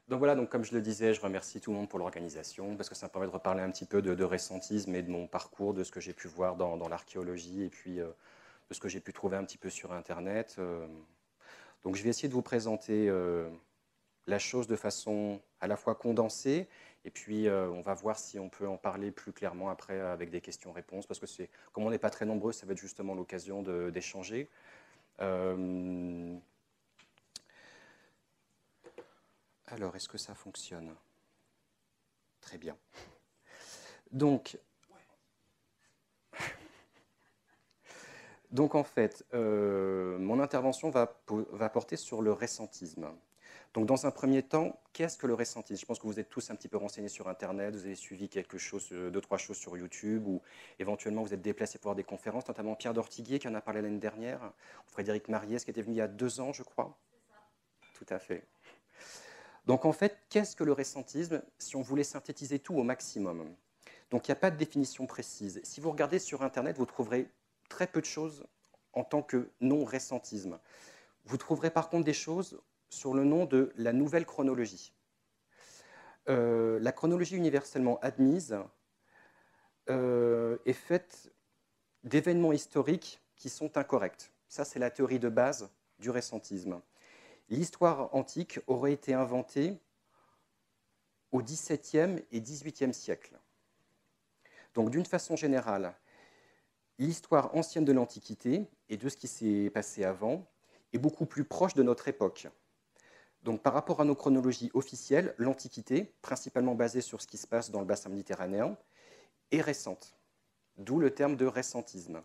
Donc voilà, donc comme je le disais, je remercie tout le monde pour l'organisation, parce que ça me permet de reparler un petit peu de récentisme et de mon parcours, de ce que j'ai pu voir dans l'archéologie, et puis de ce que j'ai pu trouver un petit peu sur Internet. Donc je vais essayer de vous présenter la chose de façon à la fois condensée, et puis on va voir si on peut en parler plus clairement après avec des questions-réponses, parce que comme on n'est pas très nombreux, ça va être justement l'occasion d'échanger. Alors, est-ce que ça fonctionne? Très bien. Donc en fait, mon intervention va porter sur le récentisme. Donc dans un premier temps, qu'est-ce que le récentisme? Je pense que vous êtes tous un petit peu renseignés sur Internet, vous avez suivi quelque chose, deux, trois choses sur YouTube, ou éventuellement vous êtes déplacés pour voir des conférences, notamment Pierre d'Ortiguier qui en a parlé l'année dernière, ou Frédéric Mariès qui était venu il y a 2 ans, je crois. Tout à fait. Donc en fait, qu'est-ce que le récentisme si on voulait synthétiser tout au maximum? Donc il n'y a pas de définition précise. Si vous regardez sur Internet, vous trouverez très peu de choses en tant que non-récentisme. Vous trouverez par contre des choses sur le nom de la nouvelle chronologie. La chronologie universellement admise est faite d'événements historiques qui sont incorrects. Ça, c'est la théorie de base du récentisme. L'histoire antique aurait été inventée au XVIIe et XVIIIe siècle. Donc, d'une façon générale, l'histoire ancienne de l'Antiquité et de ce qui s'est passé avant est beaucoup plus proche de notre époque. Donc, par rapport à nos chronologies officielles, l'Antiquité, principalement basée sur ce qui se passe dans le bassin méditerranéen, est récente, d'où le terme de récentisme.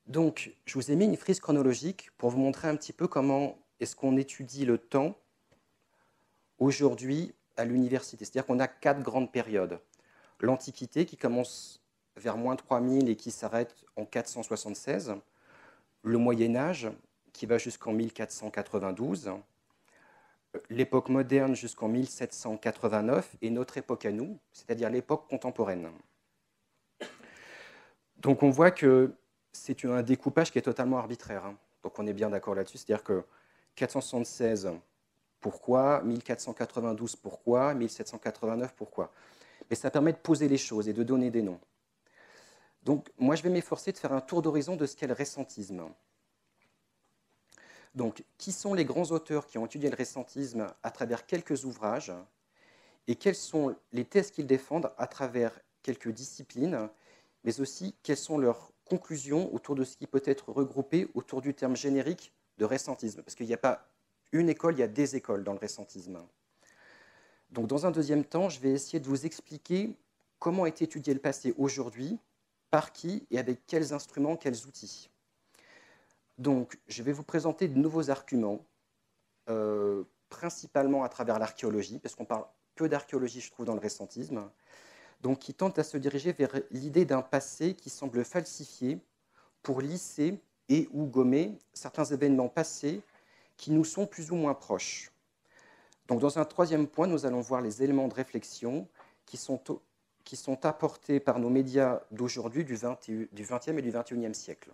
Donc, je vous ai mis une frise chronologique pour vous montrer un petit peu comment est-ce qu'on étudie le temps aujourd'hui à l'université. C'est-à-dire qu'on a 4 grandes périodes. L'Antiquité qui commence vers moins 3000 et qui s'arrête en 476. Le Moyen-Âge qui va jusqu'en 1492. L'époque moderne jusqu'en 1789 et notre époque à nous, c'est-à-dire l'époque contemporaine. Donc on voit que c'est un découpage qui est totalement arbitraire. Hein. Donc on est bien d'accord là-dessus, c'est-à-dire que 476, pourquoi? 1492, pourquoi? 1789, pourquoi? Mais ça permet de poser les choses et de donner des noms. Donc moi je vais m'efforcer de faire un tour d'horizon de ce qu'est le récentisme. Donc, qui sont les grands auteurs qui ont étudié le récentisme à travers quelques ouvrages et quels sont les thèses qu'ils défendent à travers quelques disciplines, mais aussi quelles sont leurs conclusions autour de ce qui peut être regroupé autour du terme générique de récentisme. Parce qu'il n'y a pas une école, il y a des écoles dans le récentisme. Donc, dans un deuxième temps, je vais essayer de vous expliquer comment est étudié le passé aujourd'hui, par qui et avec quels instruments, quels outils. Donc, je vais vous présenter de nouveaux arguments, principalement à travers l'archéologie, parce qu'on parle peu d'archéologie, je trouve, dans le récentisme, donc qui tentent à se diriger vers l'idée d'un passé qui semble falsifié pour lisser et ou gommer certains événements passés qui nous sont plus ou moins proches. Donc, dans un troisième point, nous allons voir les éléments de réflexion qui sont apportés par nos médias d'aujourd'hui, du XXe et du XXIe siècle.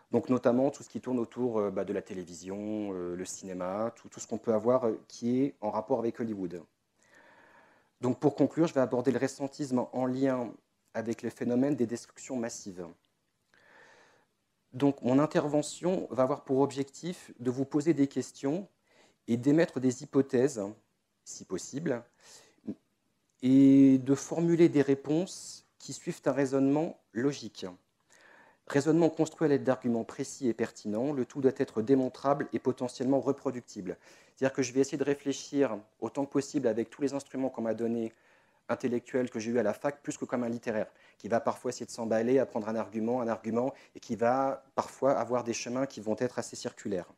Donc notamment tout ce qui tourne autour de la télévision, le cinéma, tout ce qu'on peut avoir qui est en rapport avec Hollywood. Donc pour conclure, je vais aborder le récentisme en lien avec le phénomène des destructions massives. Donc mon intervention va avoir pour objectif de vous poser des questions et d'émettre des hypothèses, si possible, et de formuler des réponses qui suivent un raisonnement logique. Raisonnement construit à l'aide d'arguments précis et pertinents, le tout doit être démontrable et potentiellement reproductible. C'est-à-dire que je vais essayer de réfléchir autant que possible avec tous les instruments qu'on m'a donnés, intellectuels que j'ai eu à la fac, plus que comme un littéraire, qui va parfois essayer de s'emballer, à prendre un argument, et qui va parfois avoir des chemins qui vont être assez circulaires.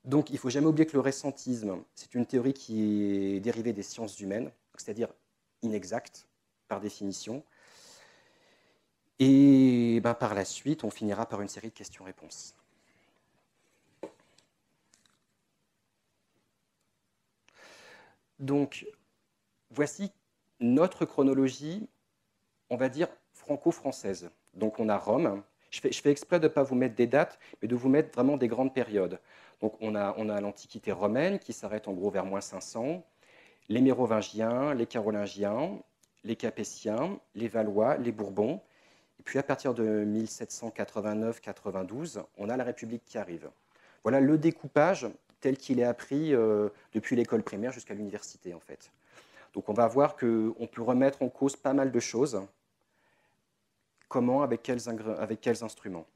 Donc il ne faut jamais oublier que le récentisme, c'est une théorie qui est dérivée des sciences humaines, c'est-à-dire inexacte par définition. Et Et ben, par la suite, on finira par une série de questions-réponses. Donc, voici notre chronologie, on va dire, franco-française. Donc, on a Rome. Je fais exprès de ne pas vous mettre des dates, mais de vous mettre vraiment des grandes périodes. Donc, on a l'Antiquité romaine qui s'arrête en gros vers moins 500, les Mérovingiens, les Carolingiens, les Capétiens, les Valois, les Bourbons. Et puis, à partir de 1789-92, on a la République qui arrive. Voilà le découpage tel qu'il est appris depuis l'école primaire jusqu'à l'université, en fait. Donc, on va voir qu'on peut remettre en cause pas mal de choses. Comment, avec quels instruments?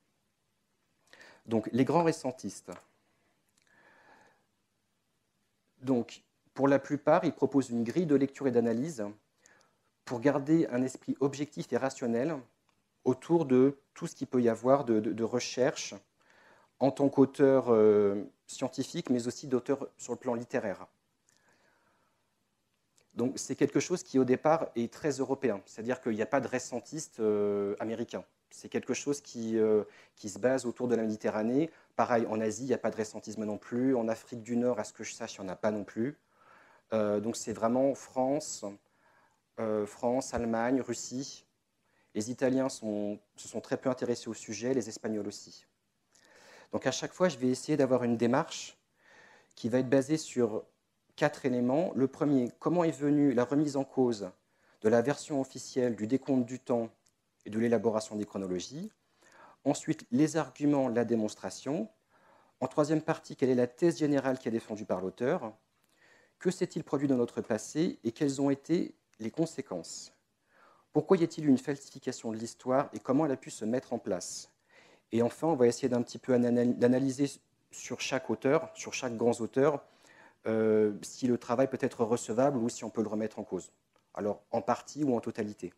Donc, les grands récentistes. Donc, pour la plupart, ils proposent une grille de lecture et d'analyse pour garder un esprit objectif et rationnel autour de tout ce qu'il peut y avoir de recherche en tant qu'auteur scientifique, mais aussi d'auteur sur le plan littéraire. Donc c'est quelque chose qui, au départ, est très européen. C'est-à-dire qu'il n'y a pas de récentiste américain. C'est quelque chose qui se base autour de la Méditerranée. Pareil, en Asie, il n'y a pas de récentisme non plus. En Afrique du Nord, à ce que je sache, il n'y en a pas non plus. Donc c'est vraiment France, Allemagne, Russie. Les Italiens se sont très peu intéressés au sujet, les Espagnols aussi. Donc à chaque fois, je vais essayer d'avoir une démarche qui va être basée sur 4 éléments. Le premier, comment est venue la remise en cause de la version officielle du décompte du temps et de l'élaboration des chronologies. Ensuite, les arguments, la démonstration. En troisième partie, quelle est la thèse générale qui est défendue par l'auteur? Que s'est-il produit dans notre passé et quelles ont été les conséquences? Pourquoi y a-t-il une falsification de l'histoire et comment elle a pu se mettre en place? Et enfin, on va essayer d'un petit peu d'analyser sur chaque auteur, sur chaque grand auteur, si le travail peut être recevable ou si on peut le remettre en cause. Alors, en partie ou en totalité.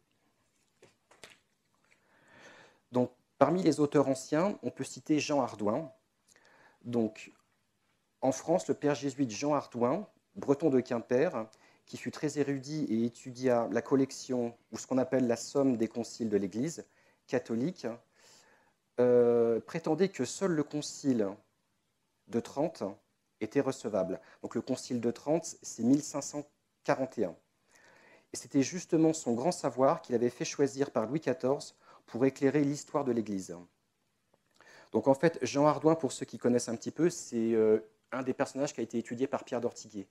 Donc, parmi les auteurs anciens, on peut citer Jean Hardouin. Donc, en France, le père jésuite Jean Hardouin, breton de Quimper, qui fut très érudit et étudia la collection, ou ce qu'on appelle la somme des conciles de l'Église catholique, prétendait que seul le concile de Trente était recevable. Donc le concile de Trente, c'est 1541. Et c'était justement son grand savoir qu'il avait fait choisir par Louis XIV pour éclairer l'histoire de l'Église. Donc en fait, Jean Hardouin, pour ceux qui connaissent un petit peu, c'est un des personnages qui a été étudié par Pierre d'Ortiguet.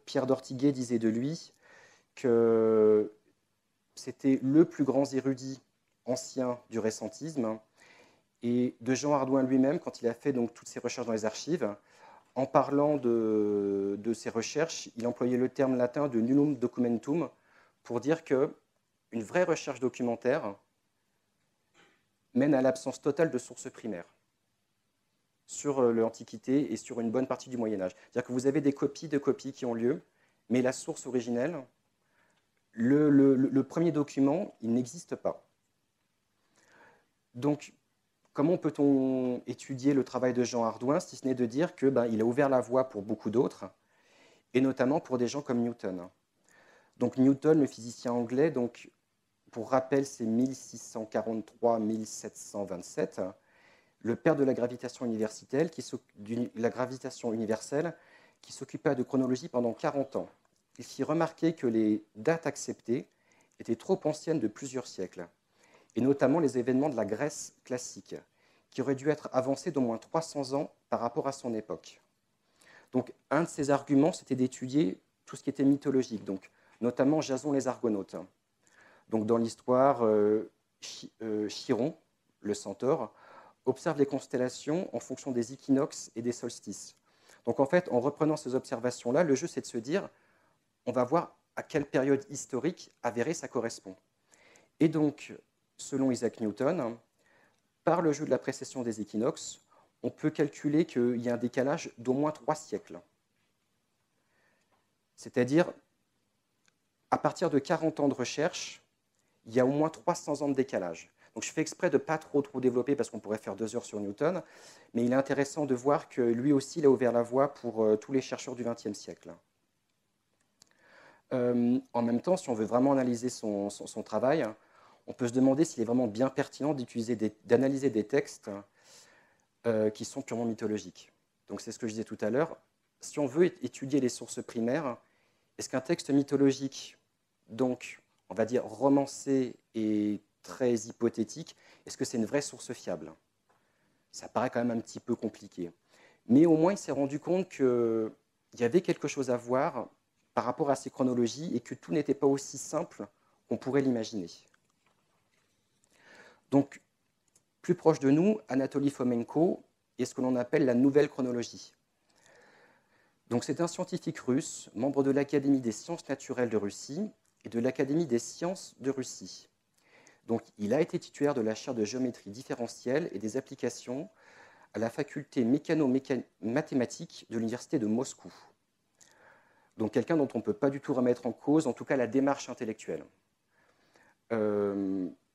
Pierre d'Ortiguet disait de lui que c'était le plus grand érudit ancien du récentisme, et de Jean Hardouin lui-même, quand il a fait donc toutes ses recherches dans les archives, en parlant de ses recherches, il employait le terme latin de nullum documentum pour dire qu'une vraie recherche documentaire mène à l'absence totale de sources primaires sur l'Antiquité et sur une bonne partie du Moyen-Âge. C'est-à-dire que vous avez des copies de copies qui ont lieu, mais la source originelle, le premier document, il n'existe pas. Donc, comment peut-on étudier le travail de Jean Hardouin, si ce n'est de dire qu'il a ouvert la voie pour beaucoup d'autres, et notamment pour des gens comme Newton. Donc Newton, le physicien anglais, donc, pour rappel, c'est 1643-1727, le père de la gravitation universelle, qui s'occupa de chronologie pendant 40 ans. Il fit remarquer que les dates acceptées étaient trop anciennes de plusieurs siècles, et notamment les événements de la Grèce classique, qui auraient dû être avancés d'au moins 300 ans par rapport à son époque. Donc, un de ses arguments, c'était d'étudier tout ce qui était mythologique, donc, notamment Jason les Argonautes. Donc, dans l'histoire, Chiron, le centaure, observe les constellations en fonction des équinoxes et des solstices. Donc, en fait, en reprenant ces observations-là, le jeu, c'est de se dire, on va voir à quelle période historique avérée ça correspond. Et donc, selon Isaac Newton, par le jeu de la précession des équinoxes, on peut calculer qu'il y a un décalage d'au moins 3 siècles. C'est-à-dire, à partir de 40 ans de recherche, il y a au moins 300 ans de décalage. Donc je fais exprès de ne pas trop développer parce qu'on pourrait faire 2 heures sur Newton, mais il est intéressant de voir que lui aussi, il a ouvert la voie pour tous les chercheurs du XXe siècle. En même temps, si on veut vraiment analyser son travail, on peut se demander s'il est vraiment bien pertinent d'analyser des textes qui sont purement mythologiques. Donc c'est ce que je disais tout à l'heure. Si on veut étudier les sources primaires, est-ce qu'un texte mythologique, donc on va dire romancé et très hypothétique, est-ce que c'est une vraie source fiable? Ça paraît quand même un petit peu compliqué. Mais au moins il s'est rendu compte qu'il y avait quelque chose à voir par rapport à ces chronologies et que tout n'était pas aussi simple qu'on pourrait l'imaginer. Donc, plus proche de nous, Anatoly Fomenko est ce que l'on appelle la nouvelle chronologie. Donc, c'est un scientifique russe, membre de l'Académie des sciences naturelles de Russie et de l'Académie des sciences de Russie. Donc, il a été titulaire de la chaire de géométrie différentielle et des applications à la faculté mécano-mathématique de l'Université de Moscou. Donc, quelqu'un dont on ne peut pas du tout remettre en cause, en tout cas, la démarche intellectuelle.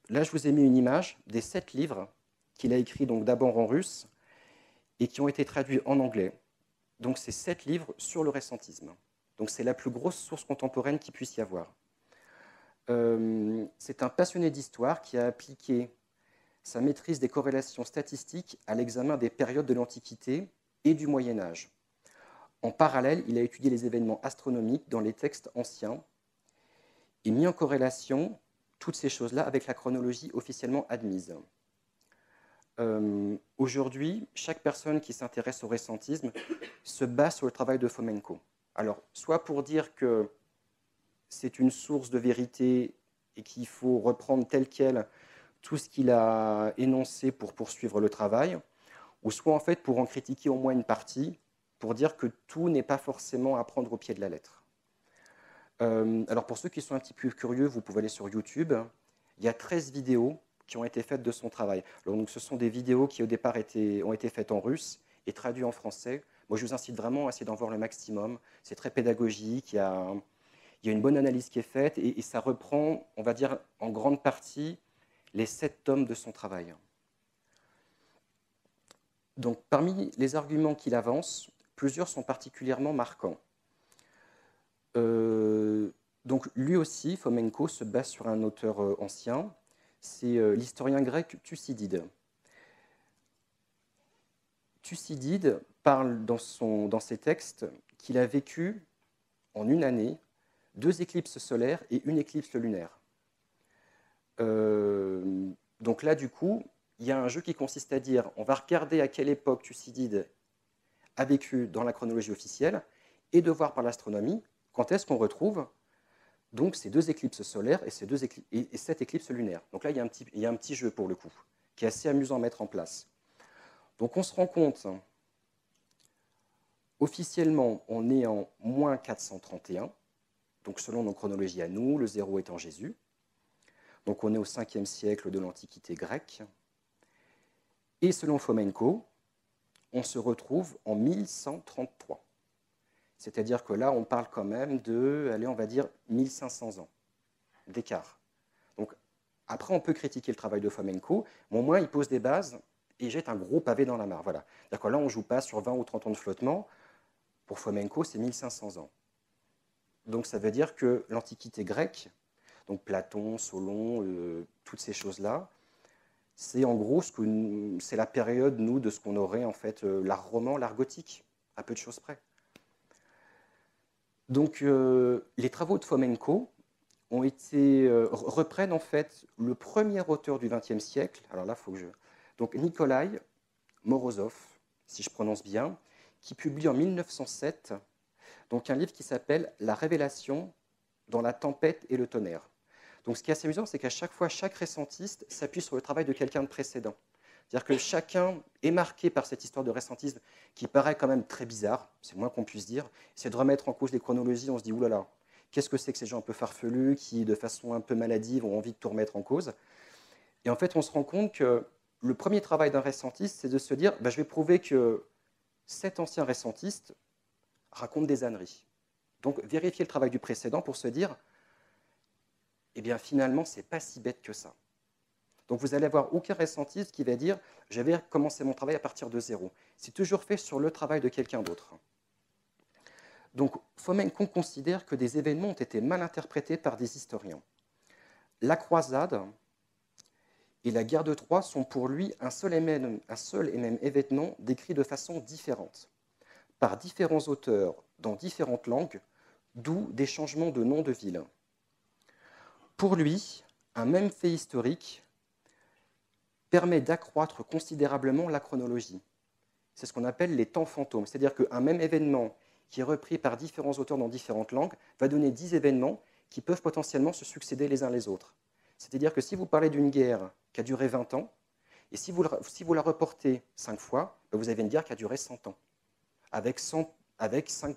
Là, je vous ai mis une image des 7 livres qu'il a écrits d'abord en russe et qui ont été traduits en anglais. Donc, c'est 7 livres sur le récentisme. Donc, c'est la plus grosse source contemporaine qu'il puisse y avoir. C'est un passionné d'histoire qui a appliqué sa maîtrise des corrélations statistiques à l'examen des périodes de l'Antiquité et du Moyen-Âge. En parallèle, il a étudié les événements astronomiques dans les textes anciens et mis en corrélation toutes ces choses-là avec la chronologie officiellement admise. Aujourd'hui, chaque personne qui s'intéresse au récentisme se base sur le travail de Fomenko. Alors, soit pour dire que c'est une source de vérité et qu'il faut reprendre tel quel tout ce qu'il a énoncé pour poursuivre le travail, ou soit en fait pour en critiquer au moins une partie, pour dire que tout n'est pas forcément à prendre au pied de la lettre. Alors pour ceux qui sont un petit peu curieux, vous pouvez aller sur YouTube. Il y a 13 vidéos qui ont été faites de son travail. Alors, donc, ce sont des vidéos qui au départ ont été faites en russe et traduites en français. Moi, je vous incite vraiment à essayer d'en voir le maximum. C'est très pédagogique, il y a une bonne analyse qui est faite et ça reprend, on va dire, en grande partie, les 7 tomes de son travail. Donc, parmi les arguments qu'il avance, plusieurs sont particulièrement marquants. Donc, lui aussi, Fomenko, se base sur un auteur ancien, c'est l'historien grec Thucydide. Thucydide parle dans ses textes qu'il a vécu en une année 2 éclipses solaires et une éclipse lunaire. Donc là, du coup, il y a un jeu qui consiste à dire on va regarder à quelle époque Thucydide a vécu dans la chronologie officielle et de voir par l'astronomie quand est-ce qu'on retrouve donc ces 2 éclipses solaires et cette éclipse lunaire. Donc là, il y a un petit jeu pour le coup, qui est assez amusant à mettre en place. Donc on se rend compte, officiellement, on est en moins 431, donc selon nos chronologies à nous, le 0 étant Jésus. Donc on est au 5e siècle de l'Antiquité grecque. Et selon Fomenko, on se retrouve en 1133. C'est-à-dire que là, on parle quand même de, allez, on va dire, 1500 ans d'écart. Donc, après, on peut critiquer le travail de Fomenko, mais au moins, il pose des bases et jette un gros pavé dans la mare. Voilà. C'est-à-dire que là, on ne joue pas sur 20 ou 30 ans de flottement. Pour Fomenko, c'est 1500 ans. Donc, ça veut dire que l'Antiquité grecque, donc Platon, Solon, toutes ces choses-là, c'est en gros c'est la période, nous, de ce qu'on aurait, en fait, l'art roman, l'art gothique, à peu de choses près. Donc, les travaux de Fomenko reprennent en fait le premier auteur du XXe siècle. Alors là, il faut que donc Nikolai Morozov, si je prononce bien, qui publie en 1907 donc un livre qui s'appelle La révélation dans la tempête et le tonnerre. Donc, ce qui est assez amusant, c'est qu'à chaque fois, chaque récentiste s'appuie sur le travail de quelqu'un de précédent. C'est-à-dire que chacun est marqué par cette histoire de récentisme qui paraît quand même très bizarre, c'est le moins qu'on puisse dire. C'est de remettre en cause les chronologies, on se dit, oulala, qu'est-ce que c'est que ces gens un peu farfelus qui, de façon un peu maladive, ont envie de tout remettre en cause. Et en fait, on se rend compte que le premier travail d'un récentiste, c'est de se dire, je vais prouver que cet ancien récentiste raconte des âneries. Donc, vérifier le travail du précédent pour se dire, eh bien, finalement, c'est pas si bête que ça. Donc vous allez avoir aucun récentiste qui va dire « je vais commencer mon travail à partir de zéro ». C'est toujours fait sur le travail de quelqu'un d'autre. Donc Fomenko considère que des événements ont été mal interprétés par des historiens. La croisade et la guerre de Troie sont pour lui un seul et même événement décrit de façon différente, par différents auteurs dans différentes langues, d'où des changements de noms de villes. Pour lui, un même fait historique permet d'accroître considérablement la chronologie. C'est ce qu'on appelle les temps fantômes, c'est-à-dire qu'un même événement qui est repris par différents auteurs dans différentes langues va donner 10 événements qui peuvent potentiellement se succéder les uns les autres. C'est-à-dire que si vous parlez d'une guerre qui a duré 20 ans, et si vous la reportez 5 fois, vous avez une guerre qui a duré 100 ans, avec 5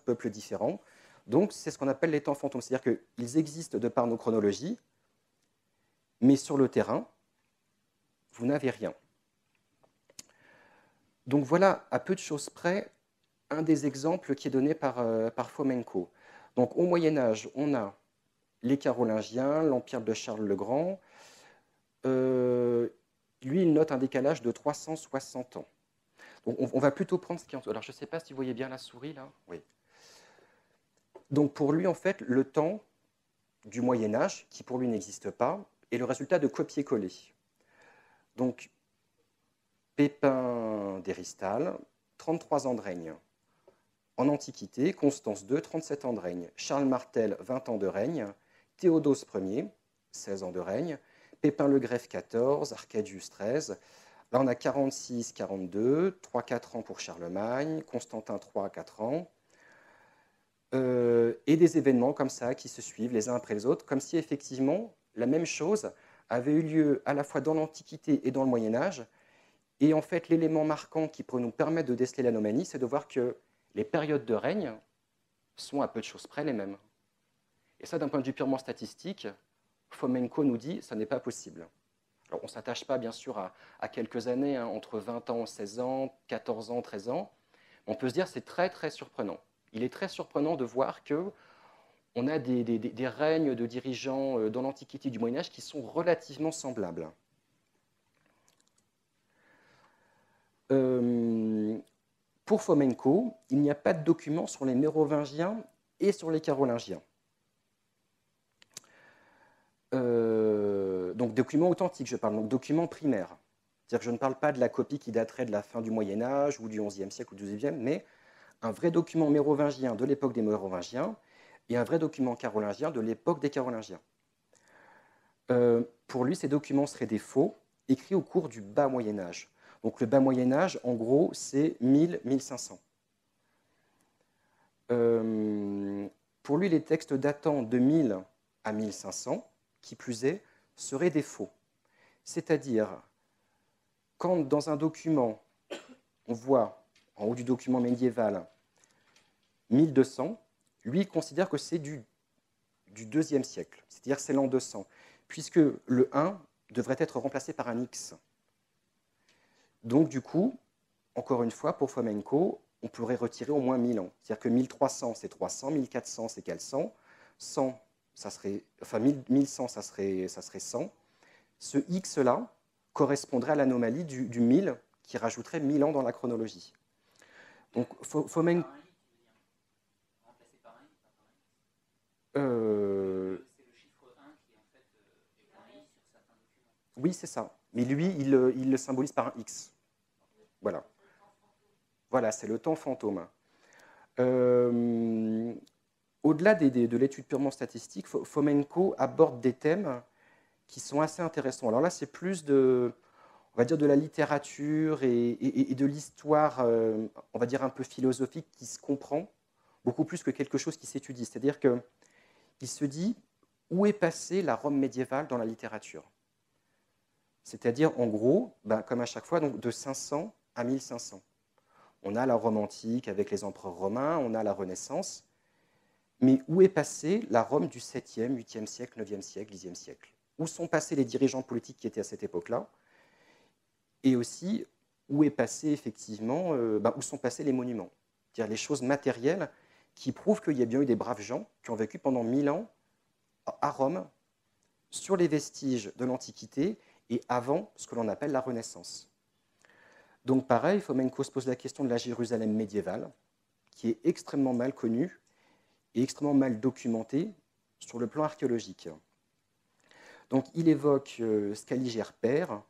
peuples différents. Donc c'est ce qu'on appelle les temps fantômes, c'est-à-dire qu'ils existent de par nos chronologies, mais sur le terrain, vous n'avez rien. Donc voilà, à peu de choses près, un des exemples qui est donné par Fomenko. Donc au Moyen-Âge, on a les Carolingiens, l'empire de Charles le Grand. Lui, il note un décalage de 360 ans. Donc on va plutôt prendre ce qui est en dessous. Alors je ne sais pas si vous voyez bien la souris là. Oui. Donc pour lui, en fait, le temps du Moyen-Âge, qui pour lui n'existe pas, est le résultat de copier-coller. Donc Pépin d'Héristal, 33 ans de règne. En Antiquité, Constance II, 37 ans de règne. Charles Martel, 20 ans de règne. Théodose Ier, 16 ans de règne. Pépin le Greffe, 14. Arcadius, 13. Là, on a 46, 42. 3-4 ans pour Charlemagne. Constantin, 3-4 ans. Et des événements comme ça qui se suivent les uns après les autres, comme si effectivement la même chose avait eu lieu à la fois dans l'Antiquité et dans le Moyen-Âge. Et en fait, l'élément marquant qui pourrait nous permettre de déceler l'anomalie, c'est de voir que les périodes de règne sont à peu de choses près les mêmes. Et ça, d'un point de vue purement statistique, Fomenko nous dit que ça n'est pas possible. Alors, on ne s'attache pas, bien sûr, à quelques années, hein, entre 20 ans, 16 ans, 14 ans, 13 ans. On peut se dire que c'est très, très surprenant. Il est très surprenant de voir qu'on a des règnes de dirigeants dans l'Antiquité du Moyen-Âge qui sont relativement semblables. Pour Fomenko, il n'y a pas de document sur les Mérovingiens et sur les Carolingiens. Donc documents authentiques, je parle, donc documents primaires. C'est-à-dire que je ne parle pas de la copie qui daterait de la fin du Moyen-Âge ou du XIe siècle ou du XIIe, mais un vrai document mérovingien de l'époque des Mérovingiens et un vrai document carolingien de l'époque des Carolingiens. Pour lui, ces documents seraient des faux, écrits au cours du bas Moyen-Âge. Donc le bas Moyen-Âge, en gros, c'est 1000-1500. Pour lui, les textes datant de 1000 à 1500, qui plus est, seraient des faux. C'est-à-dire, quand dans un document, on voit en haut du document médiéval 1200, lui il considère que c'est du IIe siècle, c'est-à-dire c'est l'an 200, puisque le 1 devrait être remplacé par un X. Donc du coup, encore une fois, pour Fomenko, on pourrait retirer au moins 1000 ans. C'est-à-dire que 1300, c'est 300, 1400, c'est 400, 100, ça serait, enfin 1100, ça serait 100. Ce X-là correspondrait à l'anomalie du 1000, qui rajouterait 1000 ans dans la chronologie. Donc Fomenko... Oui, c'est ça. Mais lui, il le symbolise par un X. Voilà. Voilà, c'est le temps fantôme. Au-delà de l'étude purement statistique, Fomenko aborde des thèmes qui sont assez intéressants. Alors là, c'est plus on va dire de la littérature et de l'histoire, on va dire un peu philosophique, qui se comprend beaucoup plus que quelque chose qui s'étudie. C'est-à-dire qu'il se dit où est passée la Rome médiévale dans la littérature. C'est-à-dire, en gros, comme à chaque fois, donc de 500 à 1500. On a la Rome antique avec les empereurs romains, on a la Renaissance, mais où est passée la Rome du 7e, 8e siècle, 9e siècle, 10e siècle? Où sont passés les dirigeants politiques qui étaient à cette époque-là? Et aussi, où est passé effectivement, où sont passés les monuments? C'est-à-dire les choses matérielles qui prouvent qu'il y a bien eu des braves gens qui ont vécu pendant 1000 ans à Rome, sur les vestiges de l'Antiquité et avant ce que l'on appelle la Renaissance. Donc pareil, Fomenko se pose la question de la Jérusalem médiévale, qui est extrêmement mal connue et extrêmement mal documentée sur le plan archéologique. Donc il évoque Scaligère Père,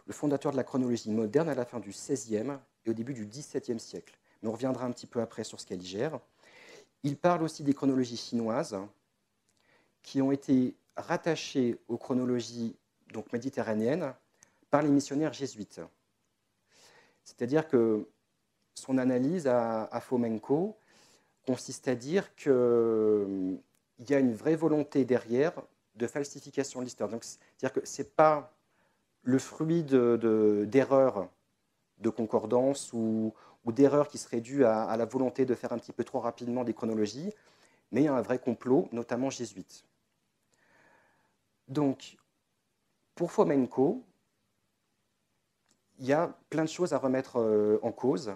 le fondateur de la chronologie moderne à la fin du XVIe et au début du XVIIe siècle. Mais on reviendra un petit peu après sur ce qu'elle y gère. Il parle aussi des chronologies chinoises qui ont été rattachées aux chronologies donc, méditerranéennes par les missionnaires jésuites. C'est-à-dire que son analyse à Fomenko consiste à dire qu'il y a une vraie volonté derrière de falsification de l'histoire. Donc, c'est-à-dire que ce n'est pas le fruit d'erreurs de concordance ou d'erreurs qui seraient dues à la volonté de faire un petit peu trop rapidement des chronologies, mais il y a un vrai complot, notamment jésuite. Donc, pour Fomenko, il y a plein de choses à remettre en cause.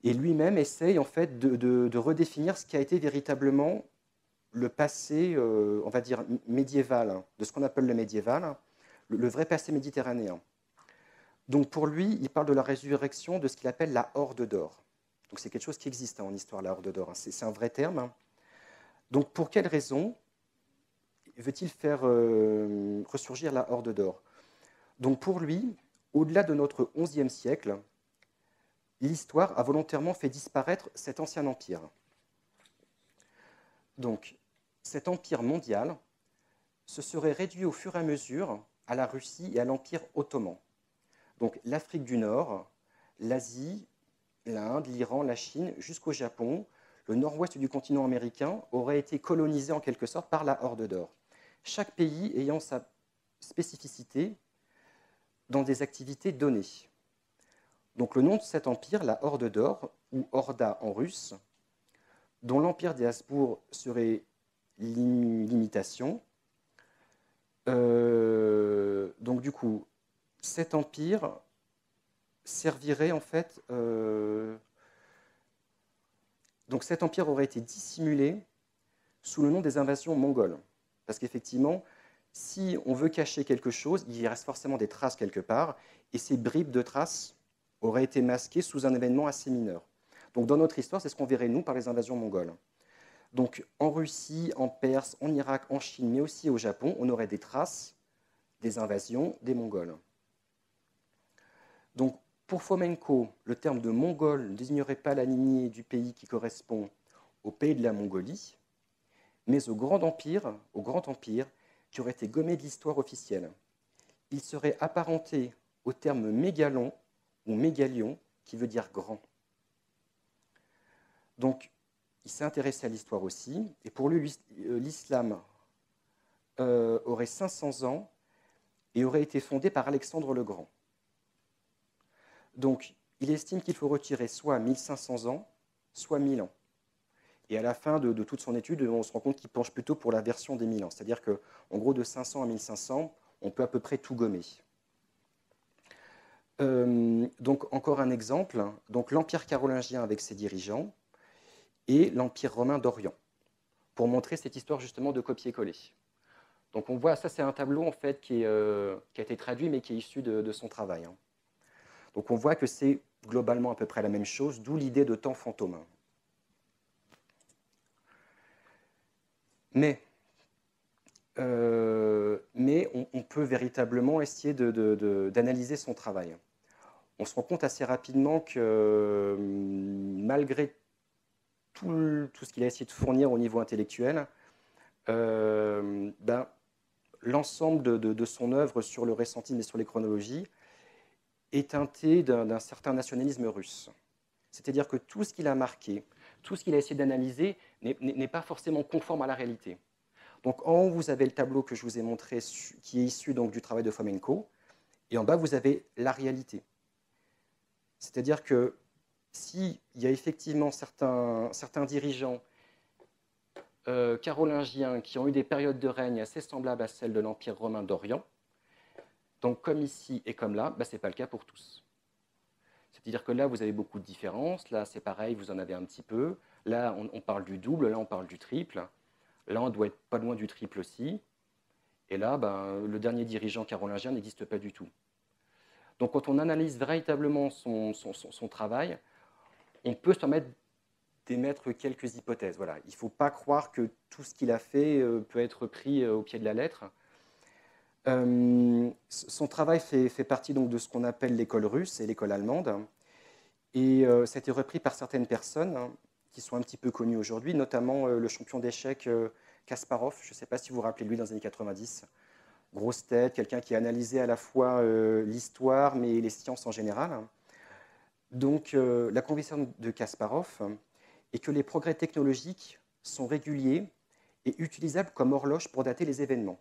Et lui-même essaye en fait de redéfinir ce qui a été véritablement le passé, on va dire, médiéval, de ce qu'on appelle le médiéval, le vrai passé méditerranéen. Donc pour lui, il parle de la résurrection de ce qu'il appelle la Horde d'or. Donc c'est quelque chose qui existe en histoire, la Horde d'or. C'est un vrai terme. Donc pour quelle raison veut-il faire ressurgir la Horde d'or? Donc pour lui, au-delà de notre XIe siècle, l'histoire a volontairement fait disparaître cet ancien empire. Donc, cet empire mondial se serait réduit au fur et à mesure à la Russie et à l'empire ottoman. Donc, l'Afrique du Nord, l'Asie, l'Inde, l'Iran, la Chine, jusqu'au Japon, le nord-ouest du continent américain aurait été colonisé en quelque sorte par la Horde d'or. Chaque pays ayant sa spécificité dans des activités données. Donc le nom de cet empire, la Horde d'or, ou Horda en russe, dont l'empire des Habsbourg serait l'imitation. Donc du coup, cet empire servirait en fait... donc cet empire aurait été dissimulé sous le nom des invasions mongoles. Parce qu'effectivement, si on veut cacher quelque chose, il y reste forcément des traces quelque part, et ces bribes de traces auraient été masquées sous un événement assez mineur. Donc dans notre histoire, c'est ce qu'on verrait nous par les invasions mongoles. Donc en Russie, en Perse, en Irak, en Chine, mais aussi au Japon, on aurait des traces des invasions des Mongols. Donc pour Fomenko, le terme de Mongol ne désignerait pas la lignée du pays qui correspond au pays de la Mongolie, mais au Grand Empire qui aurait été gommé de l'histoire officielle. Il serait apparenté au terme mégalon ou mégalion, qui veut dire grand. Donc, il s'est intéressé à l'histoire aussi, et pour lui, l'islam aurait 500 ans et aurait été fondé par Alexandre le Grand. Donc, il estime qu'il faut retirer soit 1500 ans, soit 1000 ans. Et à la fin de toute son étude, on se rend compte qu'il penche plutôt pour la version des 1000 ans. C'est-à-dire qu'en gros, de 500 à 1500, on peut à peu près tout gommer. Donc, encore un exemple. Donc, l'Empire carolingien avec ses dirigeants et l'Empire romain d'Orient, pour montrer cette histoire justement de copier-coller. Donc, on voit, ça c'est un tableau en fait qui a été traduit, mais qui est issu de son travail. Donc, on voit que c'est globalement à peu près la même chose, d'où l'idée de temps fantôme. Mais on peut véritablement essayer d'analyser son travail. On se rend compte assez rapidement que malgré tout ce qu'il a essayé de fournir au niveau intellectuel, l'ensemble de son œuvre sur le ressentisme et sur les chronologies est teinté d'un certain nationalisme russe. C'est-à-dire que tout ce qu'il a marqué, tout ce qu'il a essayé d'analyser n'est pas forcément conforme à la réalité. Donc en haut, vous avez le tableau que je vous ai montré, qui est issu donc, du travail de Fomenko, et en bas, vous avez la réalité. C'est-à-dire que s'il y a effectivement certains dirigeants carolingiens qui ont eu des périodes de règne assez semblables à celles de l'Empire romain d'Orient, donc comme ici et comme là, ce n'est pas le cas pour tous. C'est-à-dire que là, vous avez beaucoup de différences, là c'est pareil, vous en avez un petit peu, là on parle du double, là on parle du triple, là on doit être pas loin du triple aussi, et là le dernier dirigeant carolingien n'existe pas du tout. Donc quand on analyse véritablement son travail, on peut se permettre d'émettre quelques hypothèses. Voilà. Il ne faut pas croire que tout ce qu'il a fait peut être pris au pied de la lettre. Son travail fait partie donc de ce qu'on appelle l'école russe et l'école allemande. Et ça a été repris par certaines personnes hein, qui sont un petit peu connues aujourd'hui, notamment le champion d'échecs Kasparov. Je ne sais pas si vous vous rappelez de lui dans les années 90. Grosse tête, quelqu'un qui a analysé à la fois l'histoire mais les sciences en général. Donc la conviction de Kasparov est que les progrès technologiques sont réguliers et utilisables comme horloge pour dater les événements.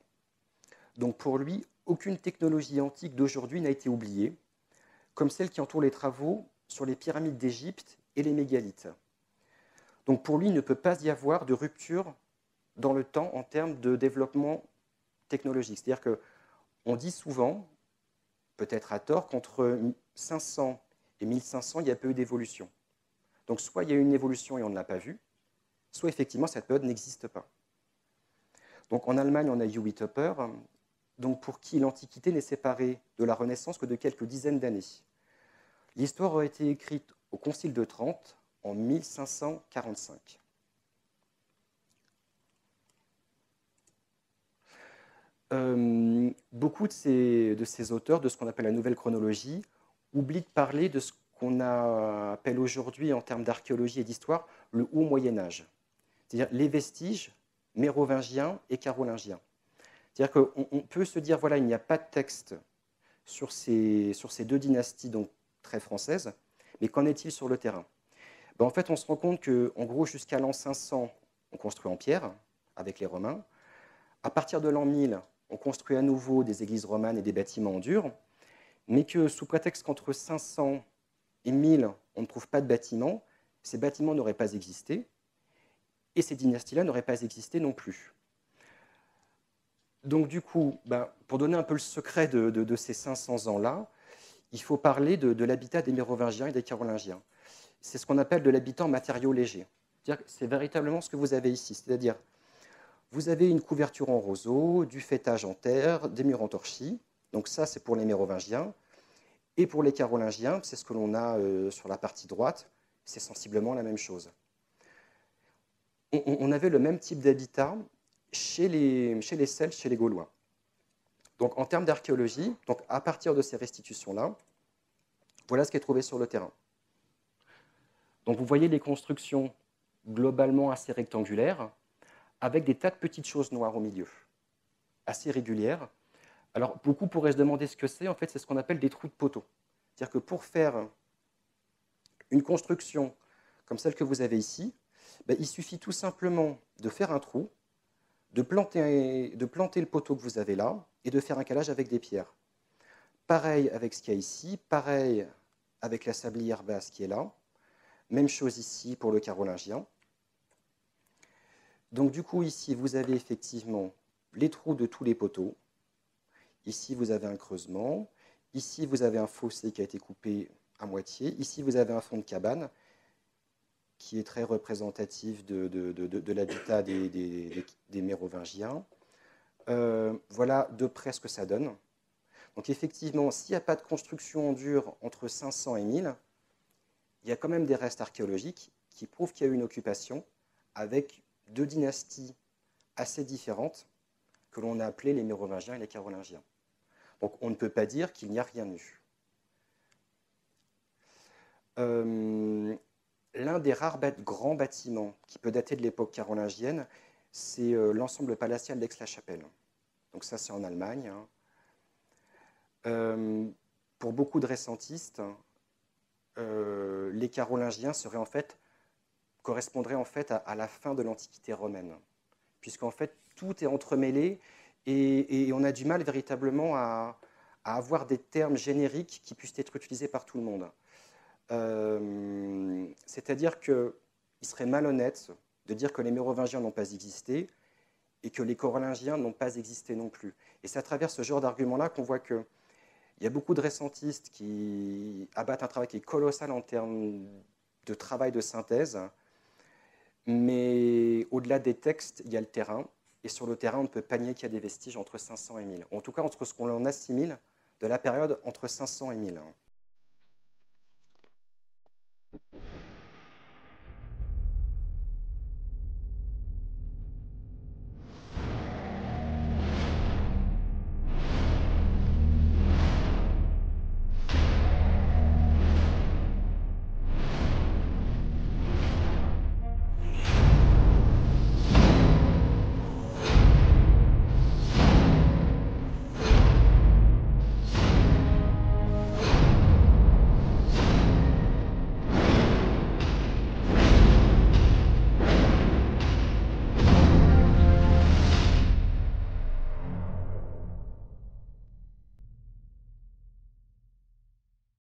Donc pour lui, aucune technologie antique d'aujourd'hui n'a été oubliée, comme celle qui entoure les travaux sur les pyramides d'Égypte et les mégalithes. Donc pour lui, il ne peut pas y avoir de rupture dans le temps en termes de développement technologique. C'est-à-dire qu'on dit souvent, peut-être à tort, qu'entre 500 et 1500, il n'y a pas eu d'évolution. Donc soit il y a eu une évolution et on ne l'a pas vue, soit effectivement cette période n'existe pas. Donc en Allemagne, on a Huey Tupper, donc pour qui l'Antiquité n'est séparée de la Renaissance que de quelques dizaines d'années. L'histoire a été écrite au Concile de Trente en 1545. Beaucoup de ces auteurs, de ce qu'on appelle la nouvelle chronologie, oublient de parler de ce qu'on appelle aujourd'hui, en termes d'archéologie et d'histoire, le Haut Moyen-Âge. C'est-à-dire les vestiges mérovingiens et carolingiens. C'est-à-dire qu'on peut se dire, voilà, il n'y a pas de texte sur ces deux dynasties donc, très françaises, mais qu'en est-il sur le terrain? Ben, en fait, on se rend compte qu'en gros, jusqu'à l'an 500, on construit en pierre, avec les Romains. À partir de l'an 1000, on construit à nouveau des églises romanes et des bâtiments en dur, mais que sous prétexte qu'entre 500 et 1000, on ne trouve pas de bâtiments, ces bâtiments n'auraient pas existé, et ces dynasties-là n'auraient pas existé non plus. Donc du coup, ben, pour donner un peu le secret de ces 500 ans-là, il faut parler de l'habitat des Mérovingiens et des Carolingiens. C'est ce qu'on appelle de l'habitat en matériaux légers. C'est véritablement ce que vous avez ici, c'est-à-dire vous avez une couverture en roseau, du faîtage en terre, des murs en torchis. Donc ça, c'est pour les Mérovingiens. Et pour les Carolingiens, c'est ce que l'on a sur la partie droite, c'est sensiblement la même chose. On avait le même type d'habitat chez les Celtes, chez les Gaulois. Donc en termes d'archéologie, donc à partir de ces restitutions-là, voilà ce qui est trouvé sur le terrain. Donc vous voyez les constructions globalement assez rectangulaires, avec des tas de petites choses noires au milieu, assez régulières. Alors, beaucoup pourraient se demander ce que c'est. En fait, c'est ce qu'on appelle des trous de poteaux. C'est-à-dire que pour faire une construction comme celle que vous avez ici, ben, il suffit tout simplement de faire un trou, de planter le poteau que vous avez là et de faire un calage avec des pierres. Pareil avec ce qu'il y a ici, pareil avec la sablière basse qui est là. Même chose ici pour le carolingien. Donc du coup, ici, vous avez effectivement les trous de tous les poteaux. Ici, vous avez un creusement. Ici, vous avez un fossé qui a été coupé à moitié. Ici, vous avez un fond de cabane qui est très représentatif de l'habitat des Mérovingiens. Voilà de près ce que ça donne. Donc effectivement, s'il n'y a pas de construction en dur entre 500 et 1000, il y a quand même des restes archéologiques qui prouvent qu'il y a eu une occupation avec deux dynasties assez différentes que l'on a appelées les Mérovingiens et les Carolingiens. Donc on ne peut pas dire qu'il n'y a rien eu. L'un des rares grands bâtiments qui peut dater de l'époque carolingienne, c'est l'ensemble palatial d'Aix-la-Chapelle. Donc ça, c'est en Allemagne. Pour beaucoup de récentistes, les Carolingiens correspondraient en fait à la fin de l'Antiquité romaine, puisqu'en fait tout est entremêlé et on a du mal véritablement à avoir des termes génériques qui puissent être utilisés par tout le monde. C'est-à-dire qu'il serait malhonnête de dire que les Mérovingiens n'ont pas existé et que les Carolingiens n'ont pas existé non plus. Et c'est à travers ce genre d'argument-là qu'on voit qu'il y a beaucoup de récentistes qui abattent un travail qui est colossal en termes de travail de synthèse, mais au-delà des textes, il y a le terrain, et sur le terrain, on ne peut pas nier qu'il y a des vestiges entre 500 et 1000. En tout cas, entre ce qu'on en assimile de la période entre 500 et 1000.